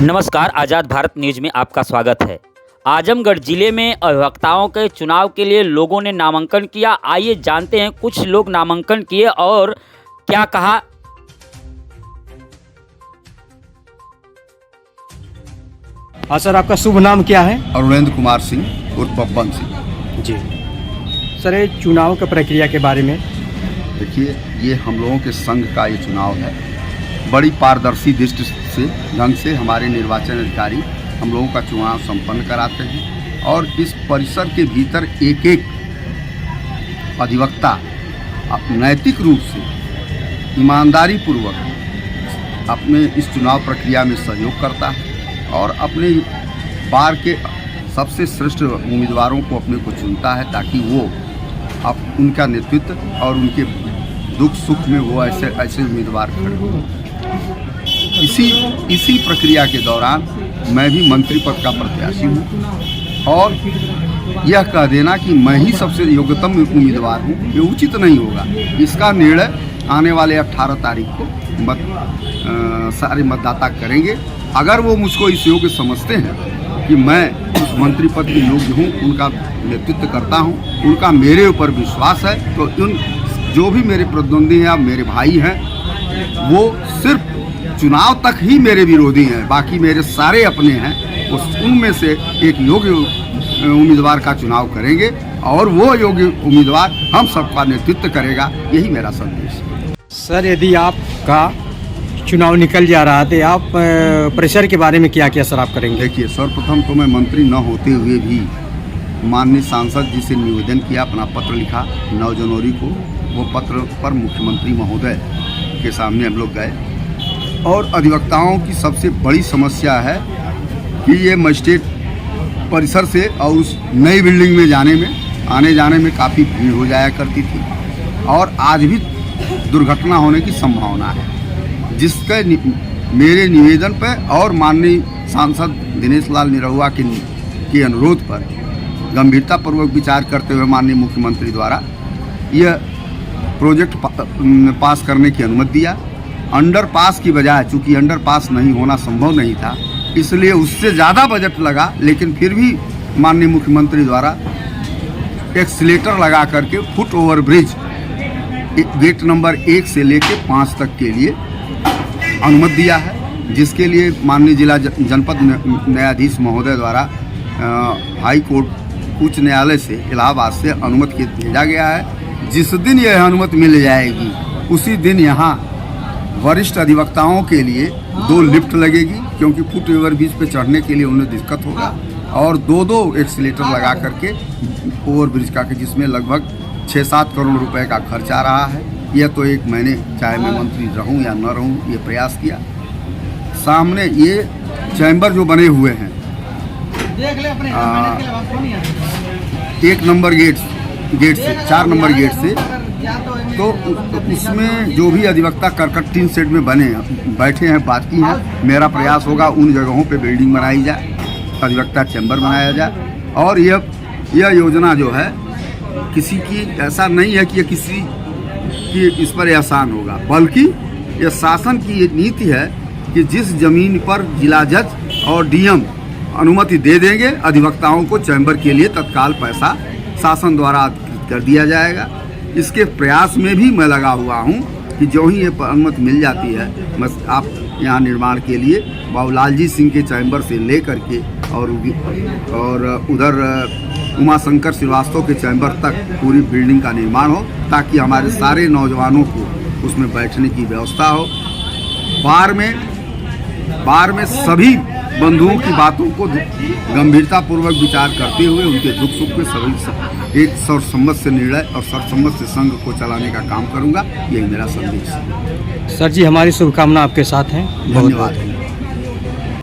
नमस्कार, आज़ाद भारत न्यूज में आपका स्वागत है। आजमगढ़ जिले में अभिवक्ताओं के चुनाव के लिए लोगों ने नामांकन किया। आइए जानते हैं कुछ लोग नामांकन किए और क्या कहा। हाँ सर, आपका शुभ नाम क्या है? अरुणेंद्र कुमार सिंह उर्फ बब्बन सिंह। जी सर, ये चुनाव का प्रक्रिया के बारे में देखिए, ये हम लोगों के संघ का ये चुनाव है। बड़ी पारदर्शी दृष्टि से ढंग से हमारे निर्वाचन अधिकारी हम लोगों का चुनाव संपन्न कराते हैं और इस परिसर के भीतर एक एक अधिवक्ता नैतिक रूप से ईमानदारी पूर्वक अपने इस चुनाव प्रक्रिया में सहयोग करता है और अपने बार के सबसे श्रेष्ठ उम्मीदवारों को अपने को चुनता है ताकि वो अब उनका नेतृत्व और उनके दुख सुख में वो ऐसे उम्मीदवार खड़े हों। इसी प्रक्रिया के दौरान मैं भी मंत्री पद का प्रत्याशी हूँ और यह कह देना कि मैं ही सबसे योग्यतम उम्मीदवार हूँ ये उचित नहीं होगा। इसका निर्णय आने वाले 18 तारीख को सारे मतदाता करेंगे। अगर वो मुझको इस योग्य समझते हैं कि मैं उस मंत्री पद के योग्य हूँ, उनका नेतृत्व करता हूँ, उनका मेरे ऊपर विश्वास है, तो उन जो भी मेरे प्रतिद्वंदी हैं या मेरे भाई हैं वो सिर्फ चुनाव तक ही मेरे विरोधी हैं, बाकी मेरे सारे अपने हैं। उनमें से एक योग्य उम्मीदवार का चुनाव करेंगे और वो योग्य उम्मीदवार हम सबका नेतृत्व करेगा। यही मेरा संदेश है। सर, यदि आपका चुनाव निकल जा रहा है, आप प्रेशर के बारे में क्या क्या सर आप करेंगे? देखिए, सर्वप्रथम तो मैं मंत्री न होते हुए भी माननीय सांसद जी से निवेदन किया, अपना पत्र लिखा 9 जनवरी को। वो पत्र पर मुख्यमंत्री महोदय के सामने हम लोग गए और अधिवक्ताओं की सबसे बड़ी समस्या है कि ये मजिस्ट्रेट परिसर से और उस नई बिल्डिंग में आने जाने में काफ़ी भीड़ हो जाया करती थी और आज भी दुर्घटना होने की संभावना है, जिसके मेरे निवेदन पर और माननीय सांसद दिनेश लाल निरहुआ के अनुरोध पर गंभीरतापूर्वक विचार करते हुए माननीय मुख्यमंत्री द्वारा यह प्रोजेक्ट पास करने की अनुमति दिया। अंडरपास की बजाय, चूँकि अंडरपास नहीं होना संभव नहीं था, इसलिए उससे ज़्यादा बजट लगा, लेकिन फिर भी माननीय मुख्यमंत्री द्वारा एक्सीलेटर लगा करके foot over bridge gate number 1 से लेकर 5 तक के लिए अनुमति दिया है, जिसके लिए माननीय जिला जनपद न्यायाधीश महोदय द्वारा हाई कोर्ट उच्च न्यायालय से इलाहाबाद से अनुमति भेजा गया है। जिस दिन यह अनुमति मिल जाएगी उसी दिन यहाँ वरिष्ठ अधिवक्ताओं के लिए 2 लिफ्ट लगेगी, क्योंकि फुट ओवर ब्रिज पे चढ़ने के लिए उन्हें दिक्कत होगा, और 2 एक्सीलेटर लगा करके ओवर ब्रिज का, जिसमें लगभग 6-7 करोड़ रुपए का खर्च आ रहा है। यह तो एक मैंने, चाहे मैं मंत्री रहूं या न रहूं, ये प्रयास किया। सामने ये चैम्बर जो बने हुए हैं 1 नंबर गेट से 4 नंबर गेट से, तो उसमें जो भी अधिवक्ता करकट 3 सेट में बैठे हैं, बाकी हैं, मेरा प्रयास होगा उन जगहों पे बिल्डिंग बनाई जाए, अधिवक्ता चैम्बर बनाया जाए। और यह योजना जो है किसी की ऐसा नहीं है कि यह किसी की इस पर एहसान होगा, बल्कि यह शासन की ये नीति है कि जिस जमीन पर जिला जज और डीएम अनुमति दे देंगे, अधिवक्ताओं को चैम्बर के लिए तत्काल पैसा शासन द्वारा कर दिया जाएगा। इसके प्रयास में भी मैं लगा हुआ हूँ कि जो ही ये अनुमति मिल जाती है, बस आप यहाँ निर्माण के लिए बाबूलाल जी सिंह के चैम्बर से ले करके और उधर उमाशंकर श्रीवास्तव के चैम्बर तक पूरी बिल्डिंग का निर्माण हो, ताकि हमारे सारे नौजवानों को उसमें बैठने की व्यवस्था हो। बार में सभी बंधुओं की बातों को गंभीरतापूर्वक विचार करते हुए उनके दुख सुख में सभी एक सर्वसम्मत से निर्णय और सर्वसम्मत से संघ को चलाने का काम करूंगा। यही मेरा संदेश है। सर जी, हमारी शुभकामना आपके साथ हैं। धन्यवाद।